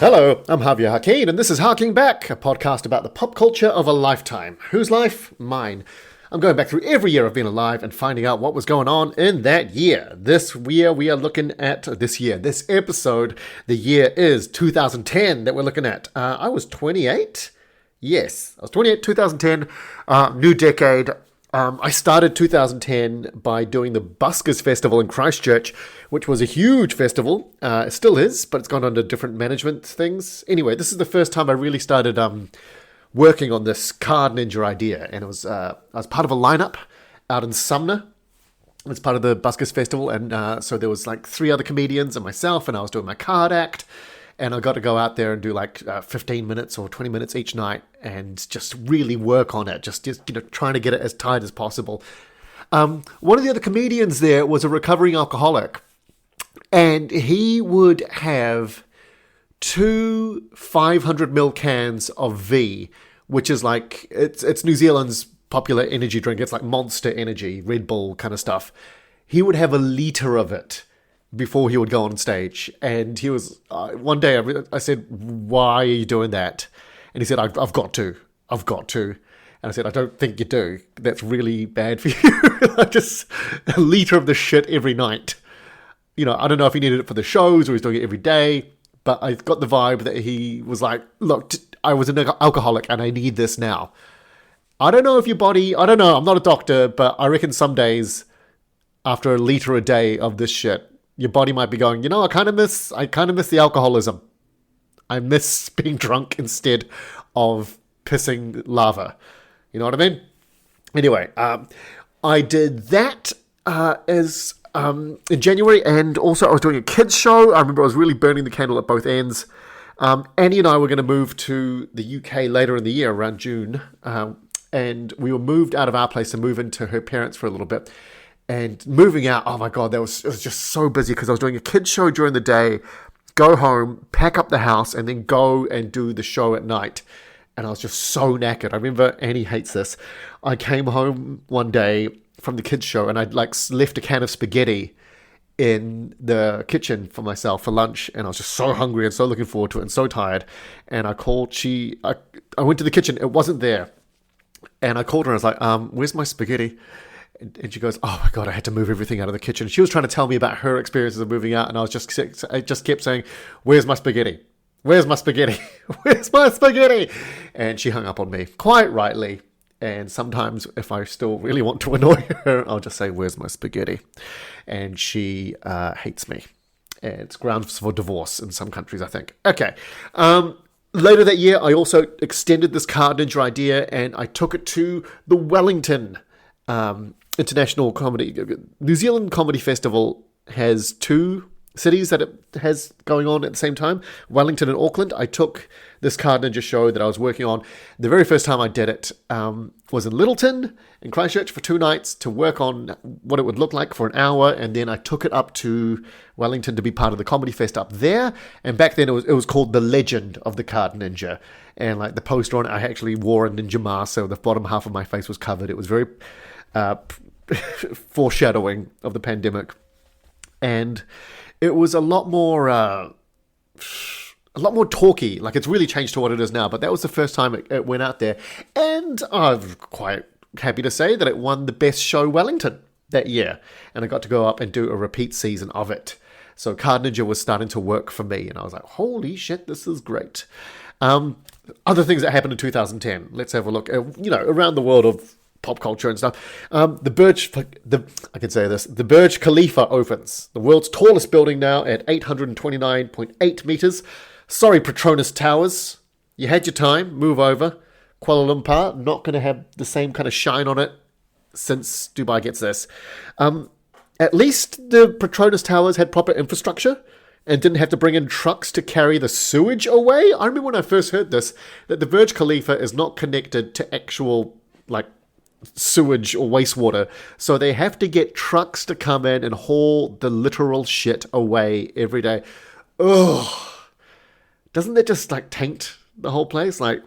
Hello, I'm Javier Hakeem, and this is Harking Back, a podcast about the pop culture of a lifetime. Whose life? Mine. I'm going back through every year I've been alive and finding out what was going on in that year. This year we are looking at this episode, the year is 2010 that we're looking at. I was 28? Yes, I was 28, 2010, new decade. I started 2010 by doing the Buskers Festival in Christchurch, which was a huge festival. It still is, but it's gone under different management things. Anyway, this is the first time I really started working on this card ninja idea, and it was I was part of a lineup out in Sumner. It's part of the Buskers Festival, and so there was like 3 other comedians and myself, and I was doing my card act. And I got to go out there and do like 15 minutes or 20 minutes each night and just really work on it, just trying to get it as tight as possible. One of the other comedians there was a recovering alcoholic, and he would have 2 500ml cans of V, which is like, it's New Zealand's popular energy drink. It's like Monster Energy, Red Bull kind of stuff. He would have a litre of it before he would go on stage. And he was, one day I said, why are you doing that? And he said, I've got to. And I said, I don't think you do. That's really bad for you. Just a litre of the shit every night. I don't know if he needed it for the shows or he's doing it every day, but I got the vibe that he was like, look, I was an alcoholic and I need this now. I don't know if your body, I don't know, I'm not a doctor, but I reckon some days after a litre a day of this shit, your body might be going, I kind of miss the alcoholism. I miss being drunk instead of pissing lava. You know what I mean? Anyway, I did that in January, and also I was doing a kids show. I remember I was really burning the candle at both ends. Annie and I were going to move to the UK later in the year, around June, and we were moved out of our place to move into her parents for a little bit. And moving out, oh my God, it was just so busy because I was doing a kids show during the day, go home, pack up the house, and then go and do the show at night. And I was just so knackered. I remember, Annie hates this, I came home one day from the kids show and I'd like left a can of spaghetti in the kitchen for myself for lunch, and I was just so hungry and so looking forward to it and so tired. And I called, I went to the kitchen, it wasn't there. And I called her and I was like, where's my spaghetti? And she goes, oh my God, I had to move everything out of the kitchen. She was trying to tell me about her experiences of moving out, and I just kept saying, where's my spaghetti? Where's my spaghetti? Where's my spaghetti? And she hung up on me, quite rightly. And sometimes if I still really want to annoy her, I'll just say, where's my spaghetti? And she hates me. And it's grounds for divorce in some countries, I think. Okay. Later that year, I also extended this card ninja idea, and I took it to the Wellington International Comedy. New Zealand Comedy Festival has 2 cities that it has going on at the same time, Wellington and Auckland. I took this card ninja show that I was working on. The very first time I did it was in Littleton in Christchurch for 2 nights to work on what it would look like for an hour, and then I took it up to Wellington to be part of the Comedy Fest up there. And back then it was called The Legend of the Card Ninja, and like the poster on it, I actually wore a ninja mask, so the bottom half of my face was covered. It was very foreshadowing of the pandemic, and it was a lot more talky. Like, it's really changed to what it is now, but that was the first time it went out there, and I'm quite happy to say that it won the Best Show Wellington that year, and I got to go up and do a repeat season of it. So Card Ninja was starting to work for me, and I was like, holy shit, this is great. Other things that happened in 2010. Let's have a look. Around the world of pop culture and stuff. The Burj Khalifa opens. The world's tallest building now at 829.8 meters. Sorry, Petronas Towers. You had your time. Move over. Kuala Lumpur, not going to have the same kind of shine on it since Dubai gets this. At least the Petronas Towers had proper infrastructure and didn't have to bring in trucks to carry the sewage away. I remember when I first heard this, that the Burj Khalifa is not connected to actual, like, sewage or wastewater, so they have to get trucks to come in and haul the literal shit away every day. Ugh. Doesn't that just like taint the whole place? Like,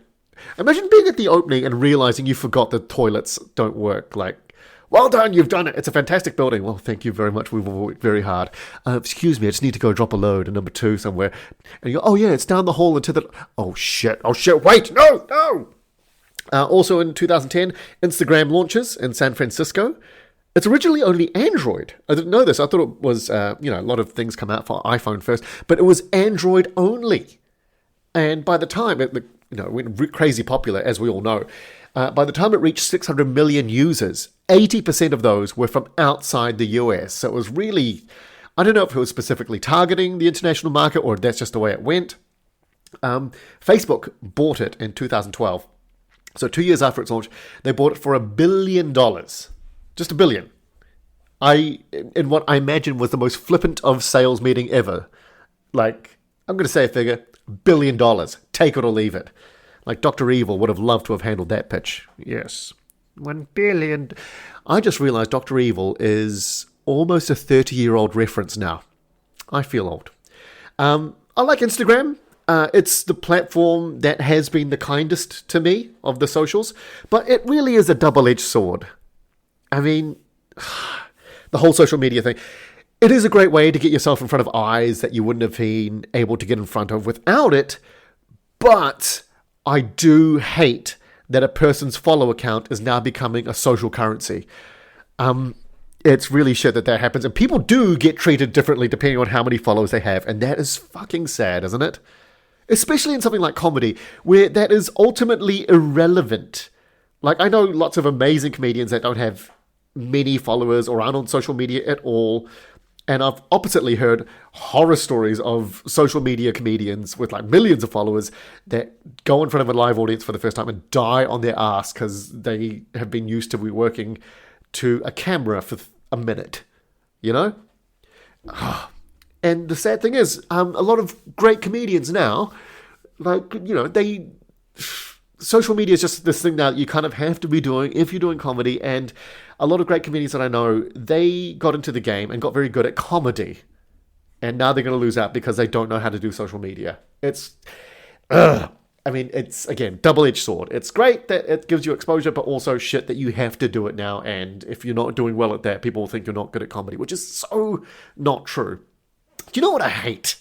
imagine being at the opening and realizing you forgot the toilets don't work. Like, Well done, you've done it. It's a fantastic building. Well, thank you very much. We've all worked very hard. Excuse me, I just need to go drop a load at number 2 somewhere. And you go, oh yeah, it's down the hall into the... Oh shit, wait, no! Also in 2010, Instagram launches in San Francisco. It's originally only Android. I didn't know this. I thought it was, a lot of things come out for iPhone first, but it was Android only. And by the time it went crazy popular, as we all know, by the time it reached 600 million users, 80% of those were from outside the US. So it was really, I don't know if it was specifically targeting the international market or that's just the way it went. Facebook bought it in 2012. So 2 years after its launch, they bought it for $1 billion. Just $1 billion. In what I imagine was the most flippant of sales meeting ever. Like, I'm going to say a figure, $1 billion. Take it or leave it. Like Dr. Evil would have loved to have handled that pitch. Yes. $1 billion. I just realized Dr. Evil is almost a 30-year-old reference now. I feel old. I like Instagram. It's the platform that has been the kindest to me of the socials, but it really is a double-edged sword. I mean, the whole social media thing, it is a great way to get yourself in front of eyes that you wouldn't have been able to get in front of without it, but I do hate that a person's follow account is now becoming a social currency. It's really shit that happens, and people do get treated differently depending on how many followers they have, and that is fucking sad, isn't it? Especially in something like comedy, where that is ultimately irrelevant. Like, I know lots of amazing comedians that don't have many followers or aren't on social media at all, and I've oppositely heard horror stories of social media comedians with like millions of followers that go in front of a live audience for the first time and die on their ass because they have been used to working to a camera for a minute, you know? And the sad thing is, a lot of great comedians now, social media is just this thing that you kind of have to be doing if you're doing comedy, and a lot of great comedians that I know, they got into the game and got very good at comedy, and now they're going to lose out because they don't know how to do social media. It's, it's, again, double-edged sword. It's great that it gives you exposure, but also shit that you have to do it now, and if you're not doing well at that, people will think you're not good at comedy, which is so not true. Do you know what I hate?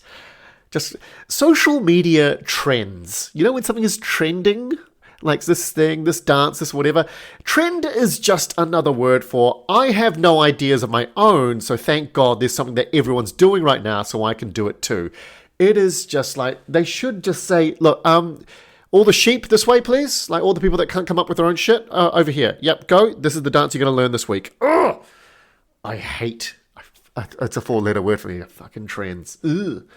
Just social media trends. You know when something is trending? Like this thing, this dance, this whatever. Trend is just another word for, I have no ideas of my own, so thank God there's something that everyone's doing right now so I can do it too. It is just like, they should just say, look, all the sheep this way, please. Like all the people that can't come up with their own shit, over here. Yep, go. This is the dance you're going to learn this week. Ugh! I hate, it's a 4-letter word for me, fucking trends. Ugh.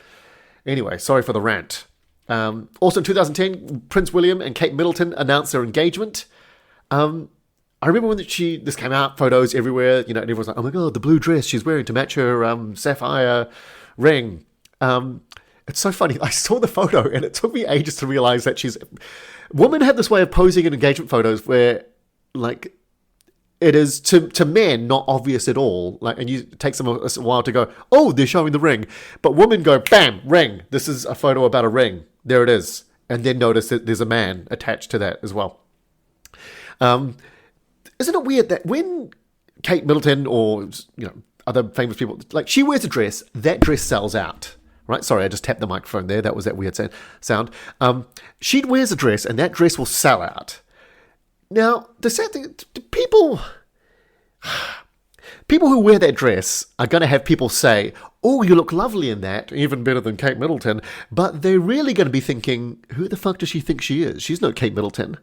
Anyway, sorry for the rant. Also in 2010, Prince William and Kate Middleton announced their engagement. I remember when this came out, photos everywhere, and everyone's like, oh my God, the blue dress she's wearing to match her sapphire ring. It's so funny. I saw the photo and it took me ages to realize that women have this way of posing in engagement photos where, like, it is to men not obvious at all. Like, and it takes them a while to go, oh, they're showing the ring. But women go, bam, ring. This is a photo about a ring. There it is. And then notice that there's a man attached to that as well. Isn't it weird that when Kate Middleton or other famous people, like she wears a dress, that dress sells out. Right? Sorry, I just tapped the microphone there. That was that weird sound. She wears a dress and that dress will sell out. Now, the sad thing, people who wear that dress are going to have people say, oh, you look lovely in that, even better than Kate Middleton, but they're really going to be thinking, who the fuck does she think she is? She's no Kate Middleton.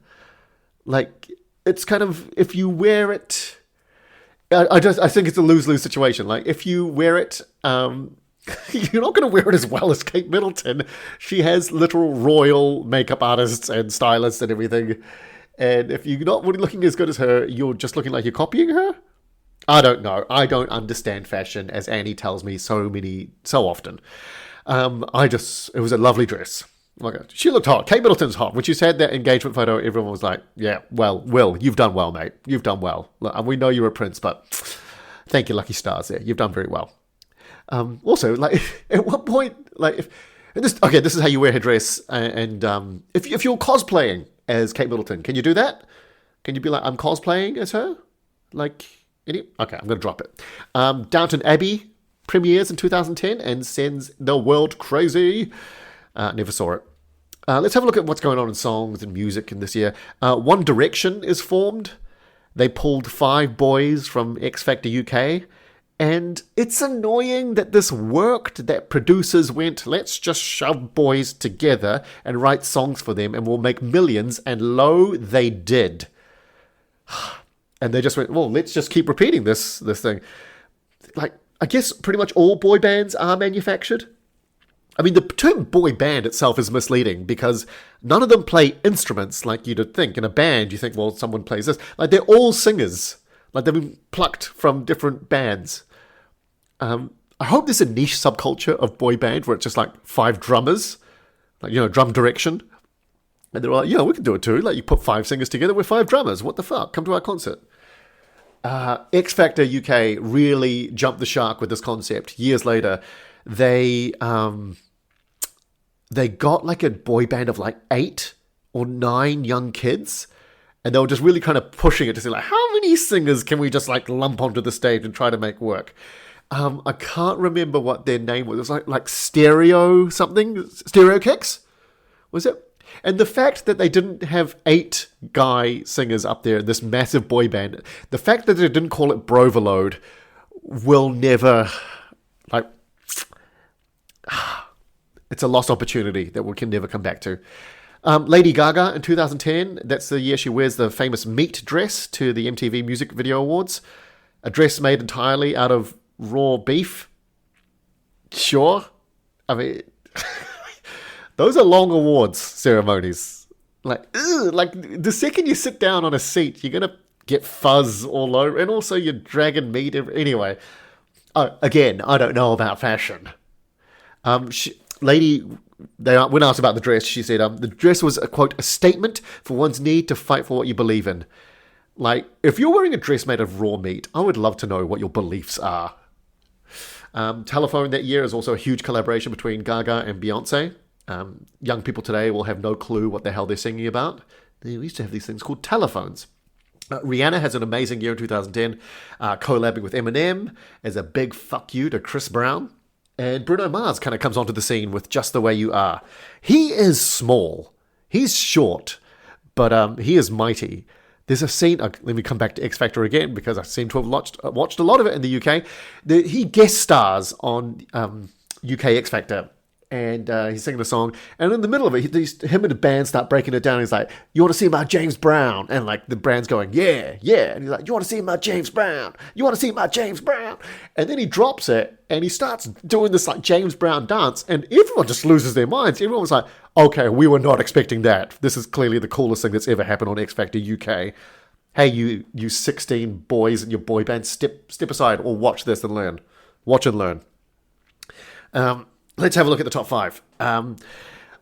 Like, it's kind of, if you wear it, I think it's a lose-lose situation. Like, if you wear it, you're not going to wear it as well as Kate Middleton. She has literal royal makeup artists and stylists and everything. And if you're not really looking as good as her, you're just looking like you're copying her? I don't know. I don't understand fashion, as Annie tells me so often. It was a lovely dress. Oh my God. She looked hot. Kate Middleton's hot. When she had that engagement photo, everyone was like, yeah, well, Will, you've done well, mate. You've done well. Look, we know you're a prince, but thank you, lucky stars there. You've done very well. Also, like, at what point, like, this is how you wear her dress, and if you're cosplaying as Kate Middleton, can you do that? Can you be like, I'm cosplaying as her? Like, Okay, I'm going to drop it. Downton Abbey premieres in 2010 and sends the world crazy. Never saw it. Let's have a look at what's going on in songs and music in this year. One Direction is formed. They pulled 5 boys from X Factor UK. And it's annoying that this worked, that producers went, let's just shove boys together and write songs for them and we'll make millions. And lo, they did. And they just went, well, let's just keep repeating this thing. Like, I guess pretty much all boy bands are manufactured. I mean, the term boy band itself is misleading because none of them play instruments like you'd think. In a band, you think, well, someone plays this. Like, they're all singers. Like, they've been plucked from different bands. I hope there's a niche subculture of boy band where it's just like 5 drummers. Like, Drum Direction. And they're like, yeah, we can do it too. Like, you put 5 singers together with 5 drummers. What the fuck? Come to our concert. X Factor UK really jumped the shark with this concept. Years later, they got like a boy band of like 8 or 9 young kids. And they were just really kind of pushing it to say, like, how many singers can we just like lump onto the stage and try to make work? I can't remember what their name was. It was like Stereo something. Stereo Kicks? Was it? And the fact that they didn't have 8 guy singers up there in this massive boy band, the fact that they didn't call it Broverload will never, like, it's a lost opportunity that we can never come back to. Lady Gaga in 2010, that's the year she wears the famous meat dress to the MTV Music Video Awards. A dress made entirely out of raw beef. Sure. I mean, those are long awards ceremonies. Like the second you sit down on a seat, you're going to get fuzz all over. And also you're dragging meat. Anyway, again, I don't know about fashion. When asked about the dress, she said, the dress was, quote, a statement for one's need to fight for what you believe in. Like, if you're wearing a dress made of raw meat, I would love to know what your beliefs are. Telephone that year is also a huge collaboration between Gaga and Beyonce. Young people today will have no clue what the hell they're singing about. They used to have these things called telephones. Rihanna has an amazing year in 2010, collabing with Eminem as a big fuck you to Chris Brown. And Bruno Mars kind of comes onto the scene with Just the Way You Are. He is small. He's short, but he is mighty. There's a scene, let me come back to X Factor again, because I seem to have watched a lot of it in the UK. He guest stars on UK X Factor, and he's singing a song, and in the middle of it, him and the band start breaking it down. He's like, you want to see my James Brown? And like the band's going, yeah, yeah. And he's like, you want to see my James Brown? You want to see my James Brown? And then he drops it, and he starts doing this like James Brown dance, and everyone just loses their minds. Everyone was like, okay, we were not expecting that. This is clearly the coolest thing that's ever happened on X Factor UK. Hey, you 16 boys in your boy band, step aside or watch this and learn. Watch and learn. Let's have a look at the top 5.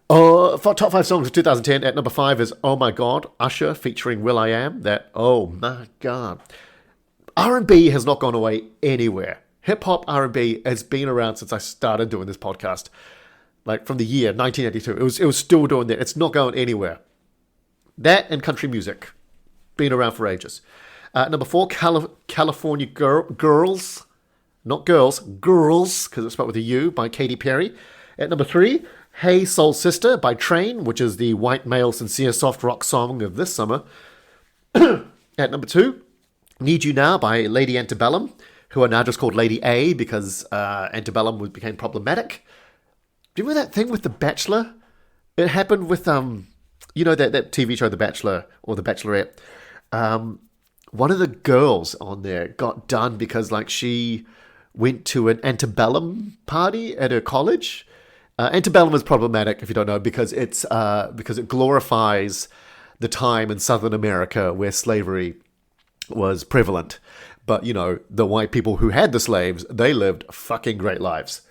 For top 5 songs of 2010, at number 5 is Oh My God, Usher featuring will.i.am. That, oh my God. R&B has not gone away anywhere. Hip-hop R&B has been around since I started doing this podcast. Like from the year 1982. It was still doing that. It's not going anywhere. That and country music. Been around for ages. Number 4, California Girls. Not girls, girls, because it's spelled with a U, by Katy Perry. At number 3, Hey Soul Sister by Train, which is the white male sincere soft rock song of this summer. At number 2, Need You Now by Lady Antebellum, who are now just called Lady A because Antebellum became problematic. Do you remember that thing with The Bachelor? It happened with, that TV show, The Bachelor, or The Bachelorette. One of the girls on there got done because, like, she went to an antebellum party at her college. Antebellum is problematic, if you don't know, because it glorifies the time in Southern America where slavery was prevalent. But, the white people who had the slaves, they lived fucking great lives.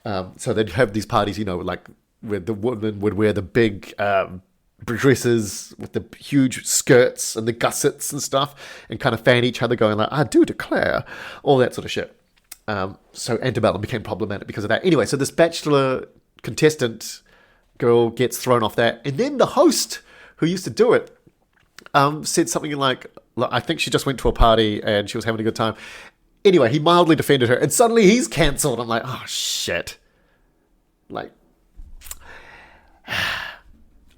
So they'd have these parties, like where the women would wear the big dresses with the huge skirts and the gussets and stuff and kind of fan each other going like, I do declare, all that sort of shit. So antebellum became problematic because of that. Anyway, so this Bachelor contestant girl gets thrown off that. And then the host who used to do it said something like, Look, I think she just went to a party and she was having a good time. Anyway, he mildly defended her, and suddenly he's cancelled. I'm like, oh, shit. Like,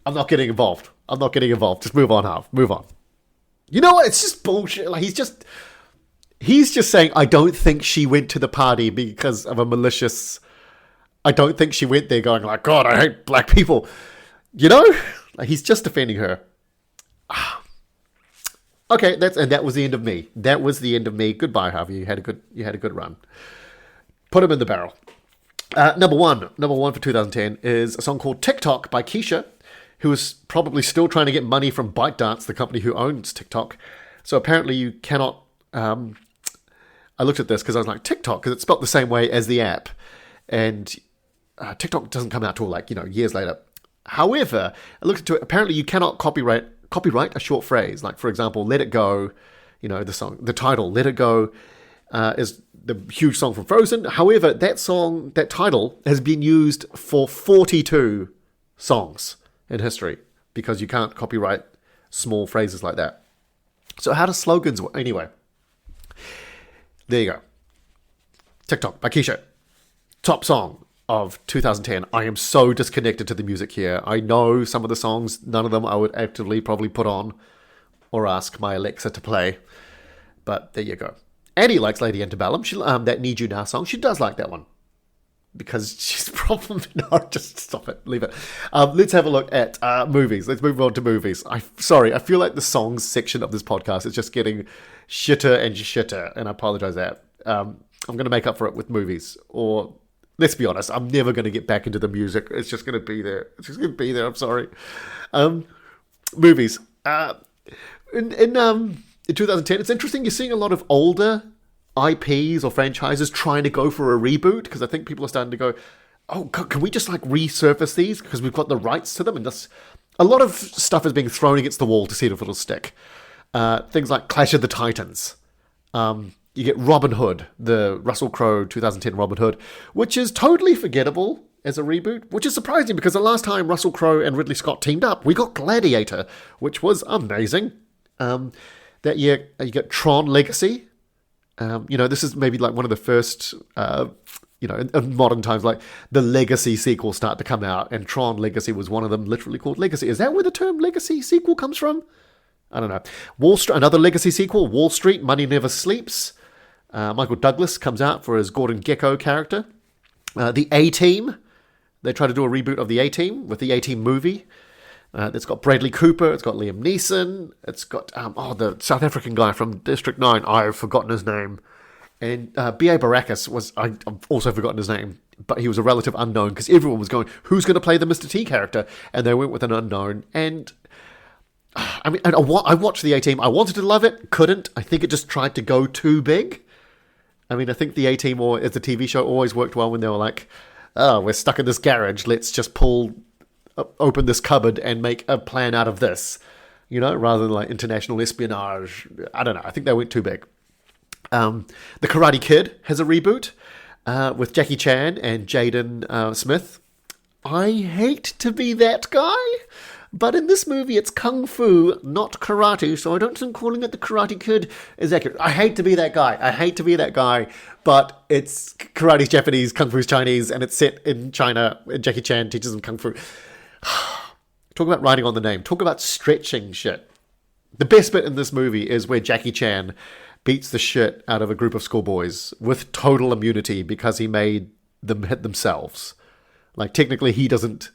I'm not getting involved. I'm not getting involved. Just move on, Harv. Move on. You know what? It's just bullshit. Like, he's just saying, I don't think she went to the party because of a malicious... I don't think she went there going like, God, I hate black people. You know? Like, he's just defending her. Okay, that was the end of me. That was the end of me. Goodbye, Harvey. You had a good run. Put him in the barrel. Number one for 2010 is a song called TikTok by Keisha, who is probably still trying to get money from ByteDance, the company who owns TikTok. So apparently you cannot... I looked at this because I was like, TikTok, because it's spelled the same way as the app. And TikTok doesn't come out till years later. However, I looked into it. Apparently you cannot copyright a short phrase. Like, for example, Let It Go, the song, the title, Let It Go, is the huge song from Frozen. However, that title has been used for 42 songs in history because you can't copyright small phrases like that. So how do slogans work? Anyway, there you go. TikTok by Keisha. Top song of 2010. I am so disconnected to the music here. I know some of the songs, none of them I would actively probably put on or ask my Alexa to play. But there you go. Annie likes Lady Antebellum. She that Need You Now song. She does like that one. Because she's probably... No, just stop it. Leave it. Let's have a look at movies. Let's move on to movies. I feel like the songs section of this podcast is just getting shitter and shitter. And I apologize that. I'm going to make up for it with movies. Or... Let's be honest, I'm never going to get back into the music. It's just going to be there. I'm sorry. Movies. In 2010, it's interesting. You're seeing a lot of older IPs or franchises trying to go for a reboot, because I think people are starting to go, oh, can we just resurface these because we've got the rights to them? And a lot of stuff is being thrown against the wall to see if it'll stick. Things like Clash of the Titans. You get Robin Hood, the Russell Crowe 2010 Robin Hood, which is totally forgettable as a reboot, which is surprising because the last time Russell Crowe and Ridley Scott teamed up, we got Gladiator, which was amazing. That year, you get Tron Legacy. This is maybe one of the first, in modern times, the Legacy sequels start to come out, and Tron Legacy was one of them, literally called Legacy. Is that where the term Legacy sequel comes from? I don't know. Wall Street, another Legacy sequel, Wall Street, Money Never Sleeps. Michael Douglas comes out for his Gordon Gekko character. The A-Team. They try to do a reboot of the A-Team with the A-Team movie. It's got Bradley Cooper. It's got Liam Neeson. It's got the South African guy from District 9. I've forgotten his name. And B.A. Baracus I've also forgotten his name. But he was a relative unknown because everyone was going, who's going to play the Mr. T character? And they went with an unknown. And... I watched the A-Team. I wanted to love it, couldn't. I think it just tried to go too big. I think the A-Team, or as a TV show, always worked well when they were like, oh, we're stuck in this garage. Let's just open this cupboard and make a plan out of this. Rather than international espionage. I don't know. I think they went too big. The Karate Kid has a reboot with Jackie Chan and Jaden Smith. I hate to be that guy. But in this movie, it's kung fu, not karate, so I don't think calling it the Karate Kid is accurate. I hate to be that guy. But it's karate's Japanese, kung fu's Chinese, and it's set in China, and Jackie Chan teaches them kung fu. Talk about writing on the name. Talk about stretching shit. The best bit in this movie is where Jackie Chan beats the shit out of a group of schoolboys with total immunity because he made them hit themselves. Technically, he doesn't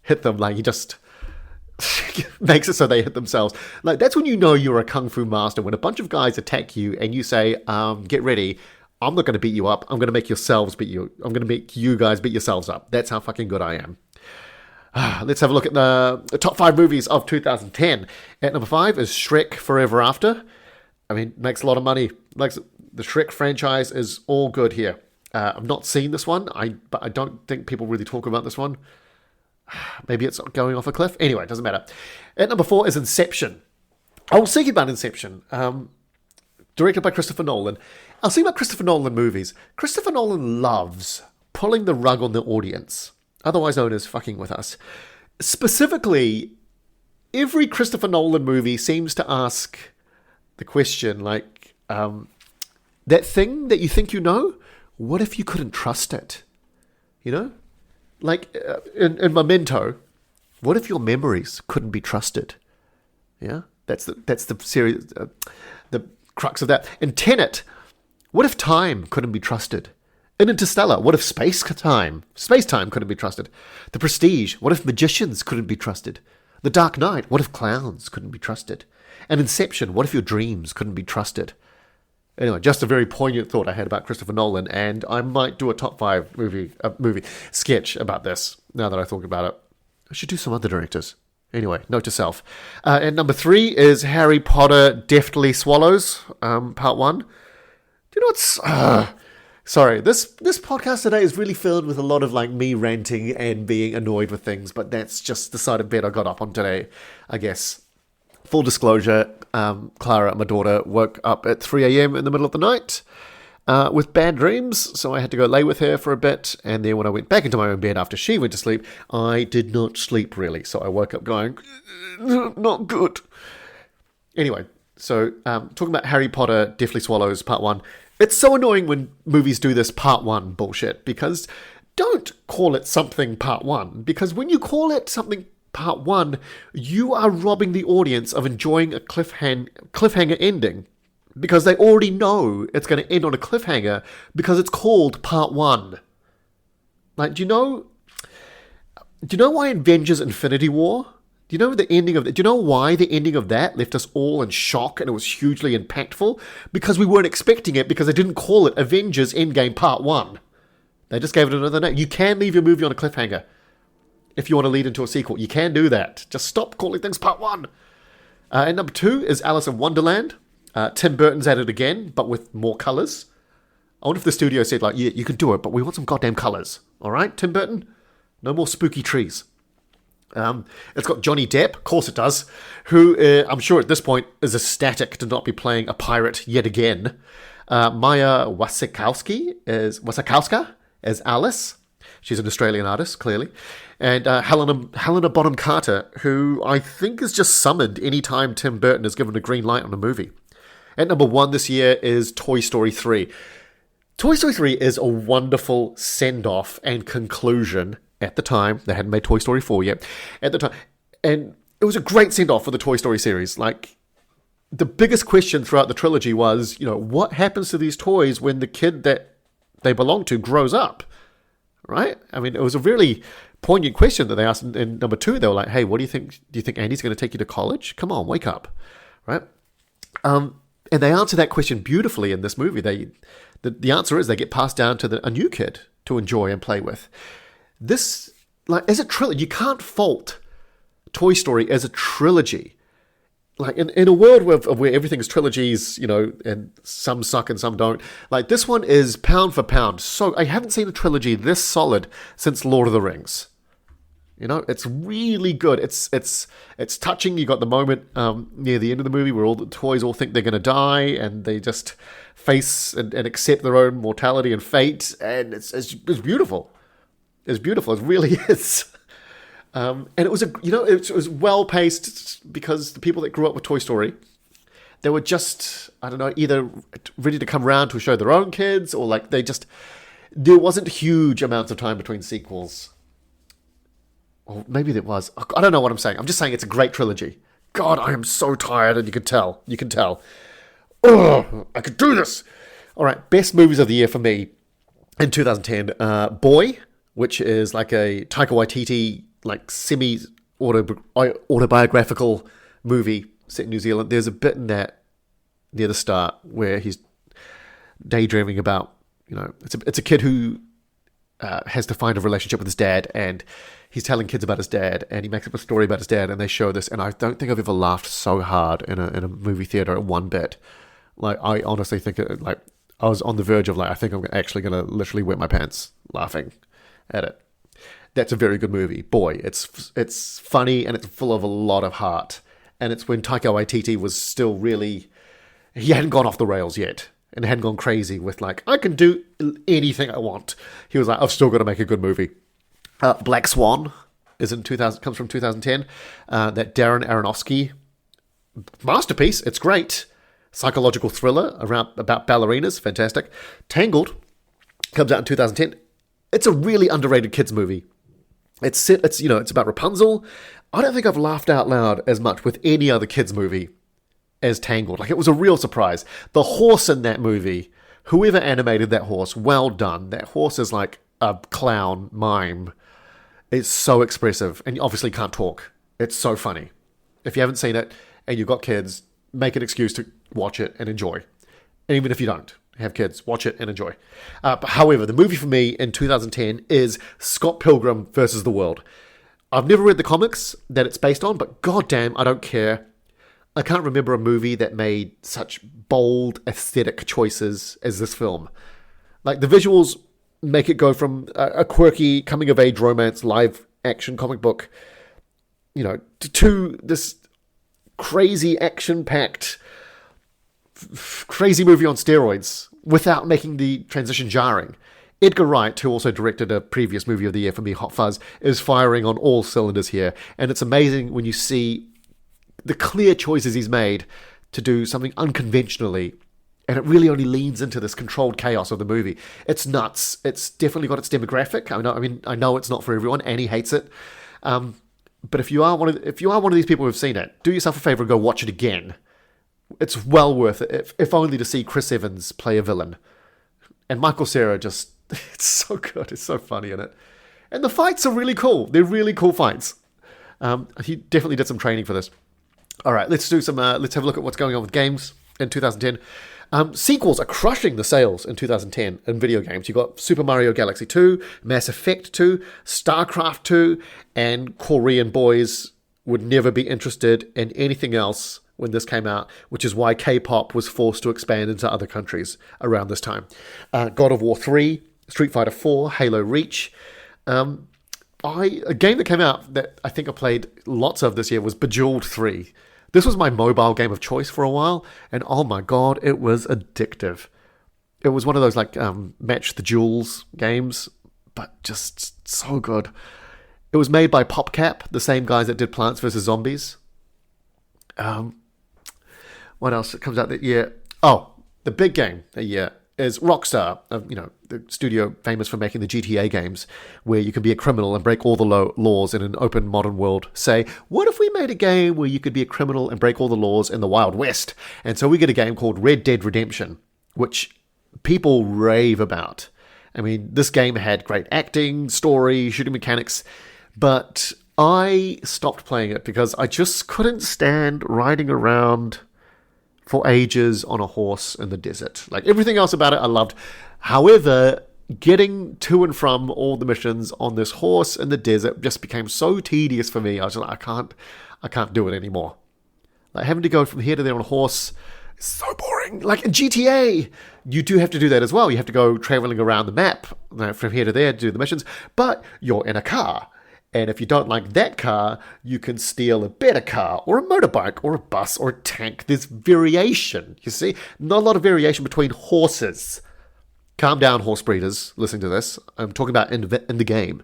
hit them, he just... makes it so they hit themselves. That's when you know you're a kung fu master, when a bunch of guys attack you and you say, get ready, I'm not going to beat you up, I'm going to make you guys beat yourselves up. That's how fucking good I am. Let's have a look at the top 5 movies of 2010. At number 5 is Shrek Forever After. Makes a lot of money. The Shrek franchise is all good here. I've not seen this one, but I don't think people really talk about this one. Maybe it's going off a cliff. Anyway, it doesn't matter. At number 4 is Inception. I was thinking about Inception. Directed by Christopher Nolan. I was thinking about Christopher Nolan movies. Christopher Nolan loves pulling the rug on the audience, otherwise known as fucking with us. Specifically, every Christopher Nolan movie seems to ask the question, like, that thing that you think you know, what if you couldn't trust it? You know? Like, in Memento, what if your memories couldn't be trusted? Yeah? That's the series, the crux of that. In Tenet, what if time couldn't be trusted? In Interstellar, what if space-time couldn't be trusted? The Prestige, what if magicians couldn't be trusted? The Dark Knight, what if clowns couldn't be trusted? And Inception, what if your dreams couldn't be trusted? Anyway, just a very poignant thought I had about Christopher Nolan, and I might do a top 5 movie sketch about this, now that I thought about it. I should do some other directors. Anyway, note to self. And number 3 is Harry Potter Deftly Swallows, part 1. Do you know what's... sorry, this podcast today is really filled with a lot of like me ranting and being annoyed with things, but that's just the side of bed I got up on today, I guess. Full disclosure, Clara, my daughter, woke up at 3 a.m. in the middle of the night with bad dreams, so I had to go lay with her for a bit, and then when I went back into my own bed after she went to sleep, I did not sleep really, so I woke up going, not good. Anyway, so talking about Harry Potter Deftly Swallows Part 1, it's so annoying when movies do this Part 1 bullshit, because don't call it something Part 1, because when you call it something Part 1, you are robbing the audience of enjoying a cliffhanger ending, because they already know it's going to end on a cliffhanger because it's called Part 1. Like, do you know why Avengers Infinity War? Do you know the ending of that? Do you know why the ending of that left us all in shock and it was hugely impactful? Because we weren't expecting it, because they didn't call it Avengers Endgame Part 1. They just gave it another name. You can leave your movie on a cliffhanger. If you want to lead into a sequel, you can do that. Just stop calling things Part 1. And number 2 is Alice in Wonderland. Tim Burton's at it again, but with more colours. I wonder if the studio said, like, yeah, you can do it, but we want some goddamn colours. All right, Tim Burton? No more spooky trees. It's got Johnny Depp, of course it does, who I'm sure at this point is ecstatic to not be playing a pirate yet again. Maya Wasikowska as Alice. She's an Australian artist, clearly. And Helena Bonham Carter, who I think is just summoned anytime Tim Burton is given a green light on a movie. At number 1 this year is Toy Story 3. Toy Story 3 is a wonderful send-off and conclusion at the time. They hadn't made Toy Story 4 yet. At the time. And it was a great send-off for the Toy Story series. Like, the biggest question throughout the trilogy was, what happens to these toys when the kid that they belong to grows up? Right? I mean, it was a really poignant question that they asked in number 2. They were like, hey, what do you think? Do you think Andy's going to take you to college? Come on, wake up. Right? And they answer that question beautifully in this movie. The answer is they get passed down to a new kid to enjoy and play with. This, like, as a trilogy, you can't fault Toy Story as a trilogy. Like, in a world where everything is trilogies, and some suck and some don't, like, this one is pound for pound. So I haven't seen a trilogy this solid since Lord of the Rings. It's really good. It's touching. You got the moment near the end of the movie where all the toys all think they're going to die, and they just face and accept their own mortality and fate, and it's beautiful. It's beautiful. It really is. And it was it was well paced, because the people that grew up with Toy Story, they were just, I don't know, either ready to come around to show their own kids, or like there wasn't huge amounts of time between sequels. Or maybe there was. I don't know what I'm saying. I'm just saying it's a great trilogy. God, I am so tired, and you can tell. Ugh, I could do this. All right, best movies of the year for me in 2010. Boy, which is like a Taika Waititi, like semi-autobiographical movie set in New Zealand. There's a bit in that near the start where he's daydreaming about, it's a kid who has to find a relationship with his dad, and he's telling kids about his dad, and he makes up a story about his dad, and they show this, and I don't think I've ever laughed so hard in a movie theater at one bit. Like, I honestly think I was on the verge of, like, I think I'm actually going to literally wet my pants laughing at it. That's a very good movie. Boy, it's funny, and it's full of a lot of heart. And it's when Taika Waititi was still really, he hadn't gone off the rails yet, and hadn't gone crazy with, like, I can do anything I want. He was like, I've still got to make a good movie. Black Swan comes from 2010. That Darren Aronofsky masterpiece. It's great. psychological thriller about ballerinas, fantastic. Tangled comes out in 2010. It's a really underrated kids movie. It's about Rapunzel. I don't think I've laughed out loud as much with any other kids movie as Tangled. Like, it was a real surprise. The horse in that movie, whoever animated that horse, well done. That horse is like a clown mime. It's so expressive, and you obviously can't talk. It's so funny. If you haven't seen it and you've got kids, make an excuse to watch it and enjoy. And even if you don't have kids, watch it and enjoy. However, the movie for me in 2010 is Scott Pilgrim versus the World. I've never read the comics that it's based on, but goddamn, I don't care. I can't remember a movie that made such bold aesthetic choices as this film. Like, the visuals make it go from a quirky coming-of-age romance live action comic book, to this crazy action-packed crazy movie on steroids without making the transition jarring. Edgar Wright, who also directed a previous movie of the year for me, Hot Fuzz, is firing on all cylinders here. And it's amazing when you see the clear choices he's made to do something unconventionally. And it really only leans into this controlled chaos of the movie. It's nuts. It's definitely got its demographic. I know it's not for everyone. Annie hates it. But if you are one of these people who've seen it, do yourself a favor and go watch it again. It's well worth it, if only to see Chris Evans play a villain. And Michael Cera it's so good. It's so funny in it. And the fights are really cool. They're really cool fights. He definitely did some training for this. All right, let's have a look at what's going on with games in 2010. Sequels are crushing the sales in 2010 in video games. You've got Super Mario Galaxy 2, Mass Effect 2, StarCraft 2, and Korean boys would never be interested in anything else when this came out, which is why K-pop was forced to expand into other countries around this time. God of War 3, Street Fighter 4, Halo Reach. A game that came out that I think I played lots of this year was Bejeweled 3. This was my mobile game of choice for a while, and oh my god, it was addictive. It was one of those Match the Jewels games, but just so good. It was made by PopCap, the same guys that did Plants vs. Zombies. What else comes out that year? Oh, the big game that year is Rockstar, the studio famous for making the GTA games, where you can be a criminal and break all the laws in an open modern world. Say, what if we made a game where you could be a criminal and break all the laws in the Wild West? And so we get a game called Red Dead Redemption, which people rave about. I mean, this game had great acting, story, shooting mechanics, but I stopped playing it because I just couldn't stand riding around for ages on a horse in the desert. Like, everything else about it I loved. However, getting to and from all the missions on this horse in the desert just became so tedious for me. I was just like, I can't do it anymore. Like, having to go from here to there on a horse is so boring. Like in GTA, you do have to do that as well. You have to go traveling around the map from here to there to do the missions, but you're in a car. And if you don't like that car, you can steal a better car, or a motorbike, or a bus, or a tank. There's variation, you see? Not a lot of variation between horses. Calm down, horse breeders, listening to this. I'm talking about in the game.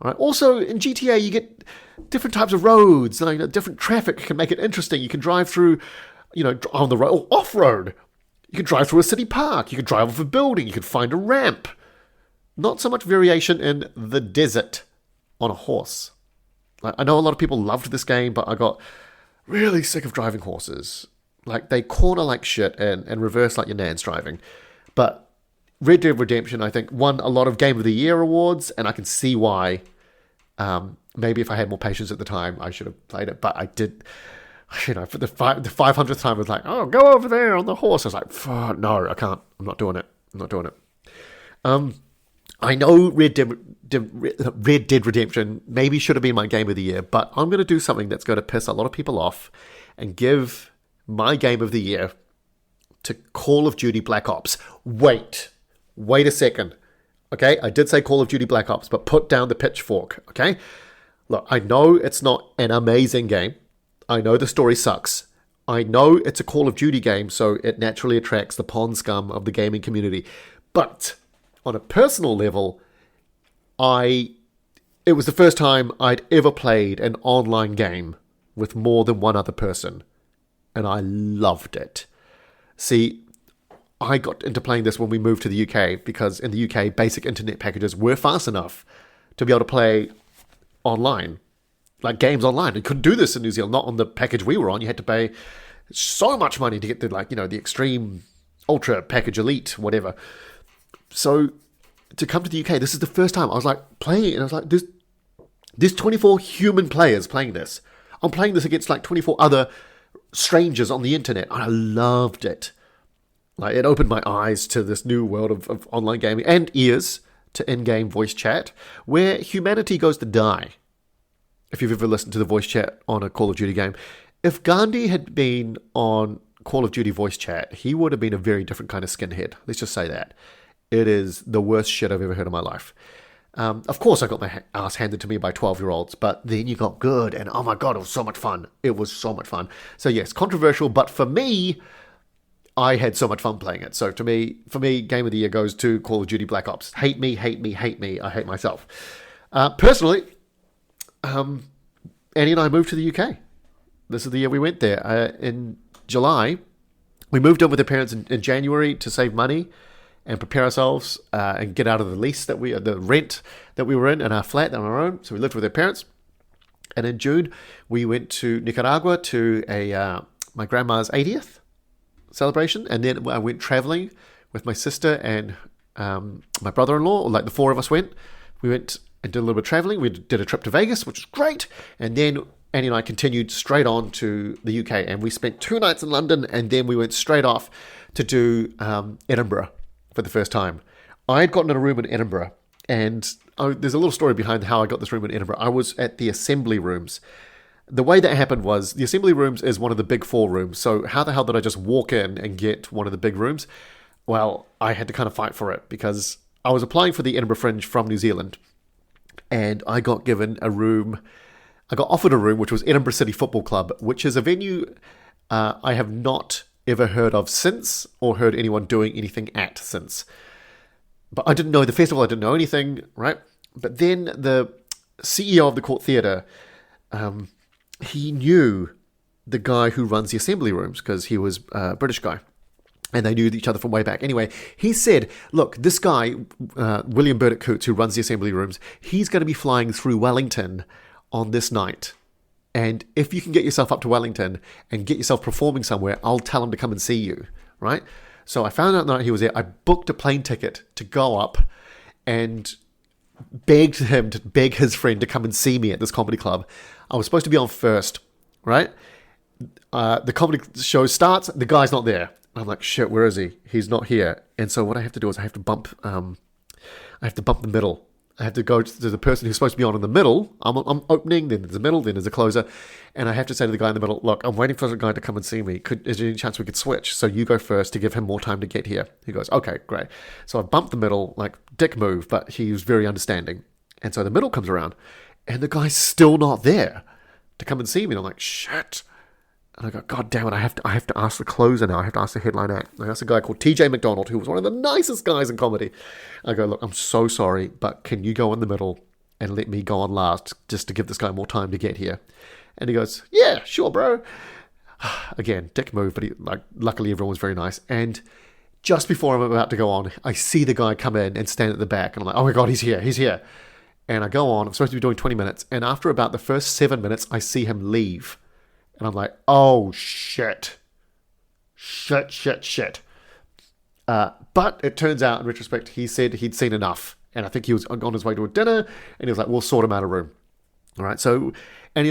All right. Also, in GTA, you get different types of roads. Different traffic can make it interesting. You can drive through, on the road, or off-road. You can drive through a city park. You can drive off a building. You can find a ramp. Not so much variation in the desert on a horse. I know a lot of people loved this game, but I got really sick of driving horses. Like, they corner like shit and reverse like your nan's driving. But Red Dead Redemption, I think, won a lot of Game of the Year awards, and I can see why. Maybe if I had more patience at the time, I should have played it. But I did, for the 500th time, I was like, oh, go over there on the horse. I was like, no, I can't. I'm not doing it. I know Red Dead Redemption maybe should have been my Game of the Year, but I'm going to do something that's going to piss a lot of people off and give my Game of the Year to Call of Duty Black Ops. Wait a second. Okay, I did say Call of Duty Black Ops, but put down the pitchfork, okay? Look, I know it's not an amazing game. I know the story sucks. I know it's a Call of Duty game, so it naturally attracts the pond scum of the gaming community. But on a personal level, it was the first time I'd ever played an online game with more than one other person, and I loved it. See, I got into playing this when we moved to the UK because in the UK, basic internet packages were fast enough to be able to play online, like games online. You couldn't do this in New Zealand, not on the package we were on. You had to pay so much money to get the, like, the extreme ultra package elite, whatever. So to come to the UK, this is the first time I was like playing it, and I was like, there's 24 human players playing this. I'm playing this against like 24 other strangers on the internet. I loved it. Like, it opened my eyes to this new world of online gaming, and ears to in-game voice chat, where humanity goes to die. If you've ever listened to the voice chat on a Call of Duty game, if Gandhi had been on Call of Duty voice chat, he would have been a very different kind of skinhead. Let's just say that. It is the worst shit I've ever heard in my life. Of course, I got my ass handed to me by 12-year-olds, but then you got good, and oh my god, it was so much fun. It was so much fun. So yes, controversial, but for me, I had so much fun playing it. So for me, Game of the Year goes to Call of Duty Black Ops. Hate me, hate me, hate me. I hate myself. Personally, Annie and I moved to the UK. This is the year we went there. In July, we moved in with our parents in January to save money and prepare ourselves and get out of the rent that we were in our flat on our own. So we lived with our parents. And in June, we went to Nicaragua to my grandma's 80th celebration. And then I went traveling with my sister and my brother-in-law, or like the four of us went. We went and did a little bit of traveling. We did a trip to Vegas, which was great. And then Annie and I continued straight on to the UK. And we spent 2 nights in London, and then we went straight off to do Edinburgh for the first time. I had gotten a room in Edinburgh, and there's a little story behind how I got this room in Edinburgh. I was at the assembly rooms. The way that happened was, the assembly rooms is one of the big 4 rooms. So how the hell did I just walk in and get one of the big rooms? Well, I had to kind of fight for it because I was applying for the Edinburgh Fringe from New Zealand, and I got given a room. I got offered a room, which was Edinburgh City Football Club, which is a venue I have not ever heard of since, or heard anyone doing anything at since. But I didn't know the festival. I didn't know anything, right? But then the CEO of the Court Theatre, he knew the guy who runs the assembly rooms because he was a British guy. And they knew each other from way back. Anyway, he said, look, this guy, William Burdett Coots, who runs the assembly rooms, he's going to be flying through Wellington on this night. And if you can get yourself up to Wellington and get yourself performing somewhere, I'll tell him to come and see you, right? So I found out the night he was there. I booked a plane ticket to go up and begged him to beg his friend to come and see me at this comedy club. I was supposed to be on first, right? The comedy show starts. The guy's not there. I'm like, shit, where is he? He's not here. And so what I have to do is I have to bump the middle. I have to go to the person who's supposed to be on in the middle. I'm opening, then there's a middle, then there's a closer. And I have to say to the guy in the middle, look, I'm waiting for the guy to come and see me. Is there any chance we could switch? So you go first to give him more time to get here. He goes, okay, great. So I bumped the middle, like dick move, but he was very understanding. And so the middle comes around, and the guy's still not there to come and see me. And I'm like, shit. And I go, God damn it, I have to ask the closer now. I have to ask the headline act. I asked a guy called TJ McDonald, who was one of the nicest guys in comedy. I go, look, I'm so sorry, but can you go in the middle and let me go on last just to give this guy more time to get here? And he goes, yeah, sure, bro. Again, dick move, but luckily everyone was very nice. And just before I'm about to go on, I see the guy come in and stand at the back. And I'm like, oh my God, he's here. And I go on. I'm supposed to be doing 20 minutes. And after about the first 7 minutes, I see him leave. And I'm like, oh, shit. Shit. But it turns out, in retrospect, he said he'd seen enough. And I think he was on his way to a dinner. And he was like, we'll sort him out a room. All right. So, and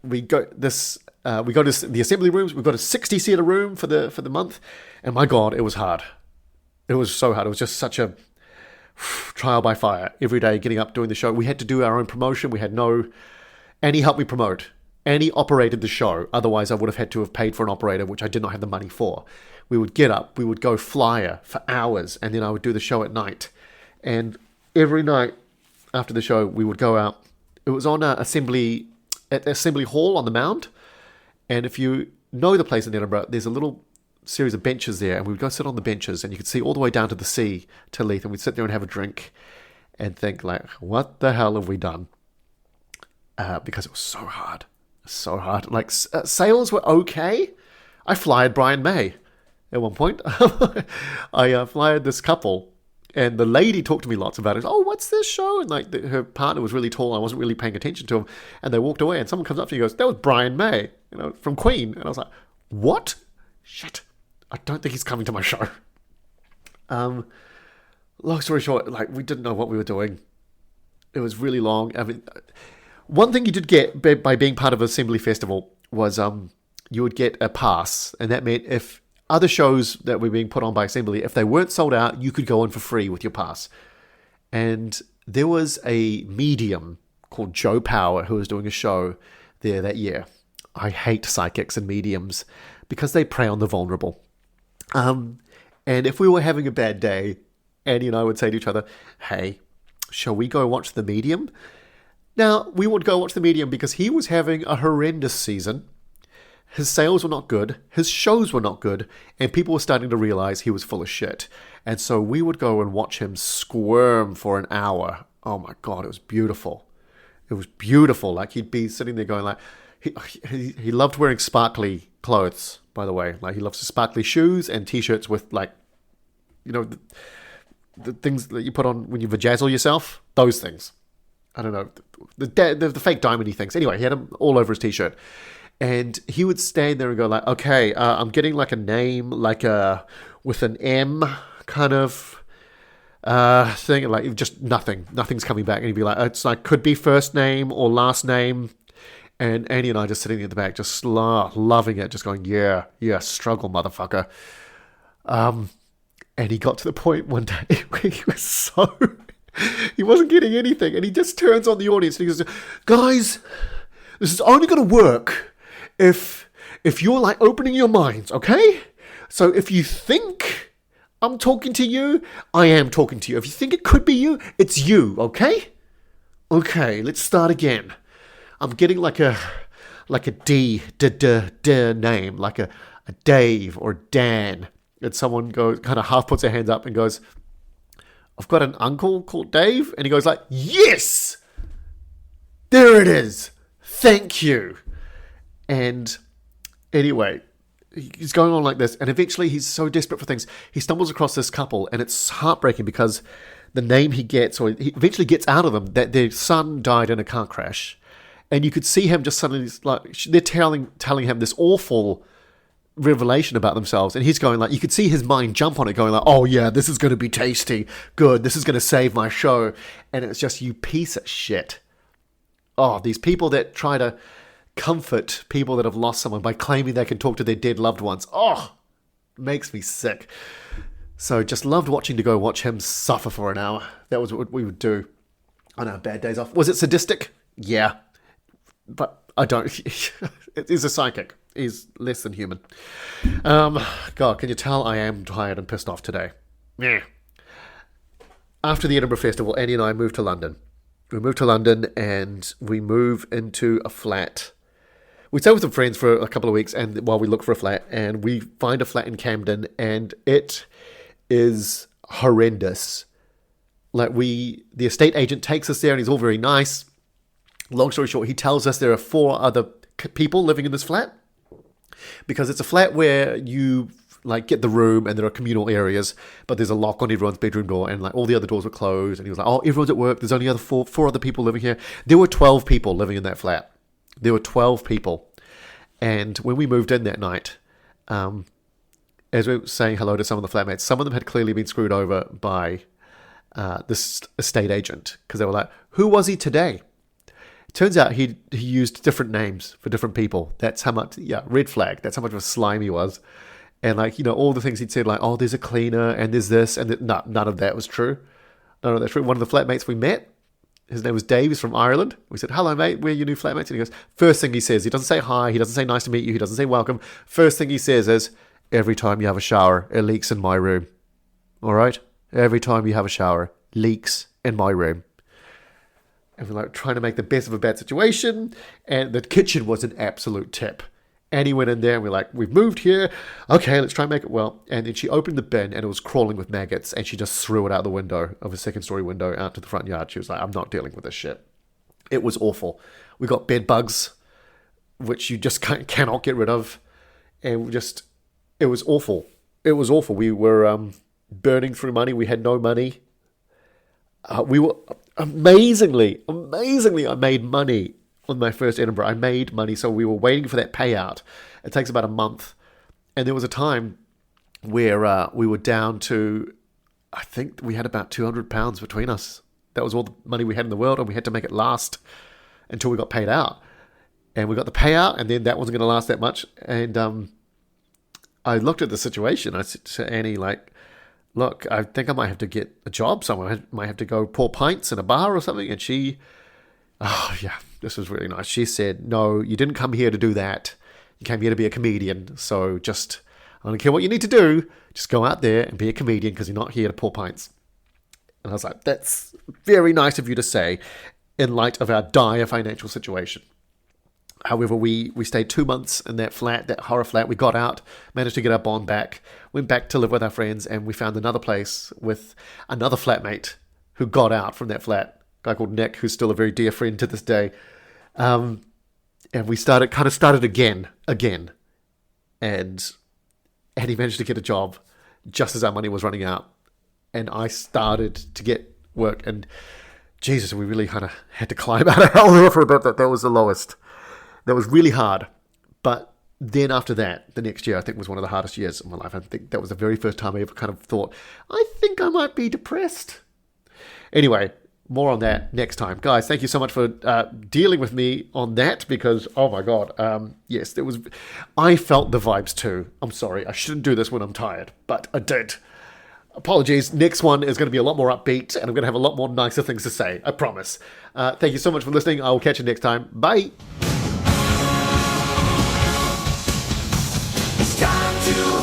we go to the assembly rooms. We've got a 60-seater room for the month. And my God, it was hard. It was so hard. It was just such a trial by fire. Every day getting up, doing the show. We had to do our own promotion. We had Annie helped me promote. Annie operated the show. Otherwise, I would have had to have paid for an operator, which I did not have the money for. We would get up. We would go flyer for hours. And then I would do the show at night. And every night after the show, we would go out. It was on Assembly Hall on the Mound. And if you know the place in Edinburgh, there's a little series of benches there. And we would go sit on the benches. And you could see all the way down to the sea to Leith. And we'd sit there and have a drink and think, like, what the hell have we done? Because it was so hard. So hard. Like, sales were okay. I flyed Brian May. at one point. I fired this couple, and the lady talked to me lots about it. Oh, what's this show? And like her partner was really tall. I wasn't really paying attention to him, and they walked away. And someone comes up to me and goes, "That was Brian May, from Queen." And I was like, "What? Shit! I don't think he's coming to my show." Long story short, like we didn't know what we were doing. It was really long. I mean, one thing you did get by being part of Assembly Festival was you would get a pass, and that meant if other shows that were being put on by Assembly, if they weren't sold out, you could go in for free with your pass. And there was a medium called Joe Power who was doing a show there that year. I hate psychics and mediums because they prey on the vulnerable. And if we were having a bad day, Annie and I would say to each other, "Hey, shall we go watch The Medium?" Now, we would go watch The Medium because he was having a horrendous season. His sales were not good, his shows were not good, and people were starting to realize he was full of shit. And so we would go and watch him squirm for an hour. Oh my God, it was beautiful. It was beautiful. Like he'd be sitting there going like, he loved wearing sparkly clothes, by the way. Like he loves sparkly shoes and t-shirts with like, the things that you put on when you vajazzle yourself. Those things. I don't know. The fake diamondy things. Anyway, he had them all over his t-shirt. And he would stand there and go like, "Okay, I'm getting like a name, like with an M kind of thing." And like just nothing's coming back. And he'd be like, "It's like could be first name or last name." And Annie and I just sitting at the back, just loving it, just going, yeah, struggle, motherfucker. And he got to the point one day where he wasn't getting anything. And he just turns on the audience and he goes, "Guys, this is only going to work if you're like opening your minds, okay? So if you think I'm talking to you, I am talking to you. If you think it could be you, it's you, okay? Okay, let's start again. I'm getting like a D name, like a Dave or Dan." And someone goes, kind of half puts their hands up and goes, "I've got an uncle called Dave." And he goes like, "Yes! There it is. Thank you." And anyway, he's going on like this. And eventually he's so desperate for things. He stumbles across this couple, and it's heartbreaking because the name he gets, or he eventually gets out of them, that their son died in a car crash. And you could see him just suddenly, like, they're telling him this awful revelation about themselves, and he's going like, you could see his mind jump on it, going like, "Oh yeah, this is going to be tasty, good, this is going to save my show." And it's just, you piece of shit. Oh, these people that try to comfort people that have lost someone by claiming they can talk to their dead loved ones. Oh, makes me sick. So just loved to go watch him suffer for an hour. That was what we would do on our bad days off. Was it sadistic? Yeah, but I don't. He's a psychic. He's less than human. God, can you tell I am tired and pissed off today? Yeah. After the Edinburgh Festival, Annie and I moved to London. We moved to London and we move into a flat. We stay with some friends for a couple of weeks and while we look for a flat, and we find a flat in Camden, and it is horrendous. Like the estate agent takes us there and he's all very nice. Long story short, he tells us there are 4 other people living in this flat, because it's a flat where you like get the room and there are communal areas, but there's a lock on everyone's bedroom door and like all the other doors were closed. And he was like, "Oh, everyone's at work. There's only other four other people living here." There were 12 people living in that flat. There were 12 people. And when we moved in that night, as we were saying hello to some of the flatmates, some of them had clearly been screwed over by this estate agent, because they were like, "Who was he today?" It turns out he used different names for different people. That's how much, red flag. That's how much of a slime he was. And like, all the things he'd said, like, "Oh, there's a cleaner and there's this," and no, none of that was true. None of that's true. One of the flatmates we met, his name was Dave. He's from Ireland. We said, "Hello, mate. We're your new flatmates." And he goes, first thing he says, he doesn't say hi. He doesn't say nice to meet you. He doesn't say welcome. First thing he says is, "Every time you have a shower, it leaks in my room. All right? Every time you have a shower, leaks in my room." And we're like trying to make the best of a bad situation. And the kitchen was an absolute tip. Annie went in there and we're like, "We've moved here. Okay, let's try and make it well." And then she opened the bin and it was crawling with maggots. And she just threw it out the window of a second-story window out to the front yard. She was like, "I'm not dealing with this shit." It was awful. We got bed bugs, which you just cannot get rid of. And it was awful. it was awful. We were burning through money. We had no money. We were amazingly, I made money on my first Edinburgh. I made money, so we were waiting for that payout. It takes about a month. And there was a time where we were down to, I think we had about £200 between us. That was all the money we had in the world, and we had to make it last until we got paid out. And we got the payout, and then that wasn't going to last that much. And I looked at the situation. I said to Annie, like, look, I think I might have to get a job somewhere. I might have to go pour pints in a bar or something. And she, oh yeah, this was really nice. She said, no, you didn't come here to do that. You came here to be a comedian. So just, I don't care what you need to do. Just go out there and be a comedian because you're not here to pour pints. And I was like, that's very nice of you to say in light of our dire financial situation. However, we stayed 2 months in that flat, that horror flat. We got out, managed to get our bond back, went back to live with our friends, and we found another place with another flatmate who got out from that flat, a guy called Nick, who's still a very dear friend to this day. And we started again. And he managed to get a job just as our money was running out. And I started to get work. And Jesus, we really kind of had to climb out of hell there for a bit. That was the lowest. That was really hard. But then after that, the next year, I think was one of the hardest years of my life. I think that was the very first time I ever kind of thought, I think I might be depressed. Anyway, more on that next time. Guys, thank you so much for dealing with me on that because, oh my God, yes, I felt the vibes too. I'm sorry, I shouldn't do this when I'm tired, but I did. Apologies. Next one is going to be a lot more upbeat and I'm going to have a lot more nicer things to say. I promise. Thank you so much for listening. I will catch you next time. Bye. It's time to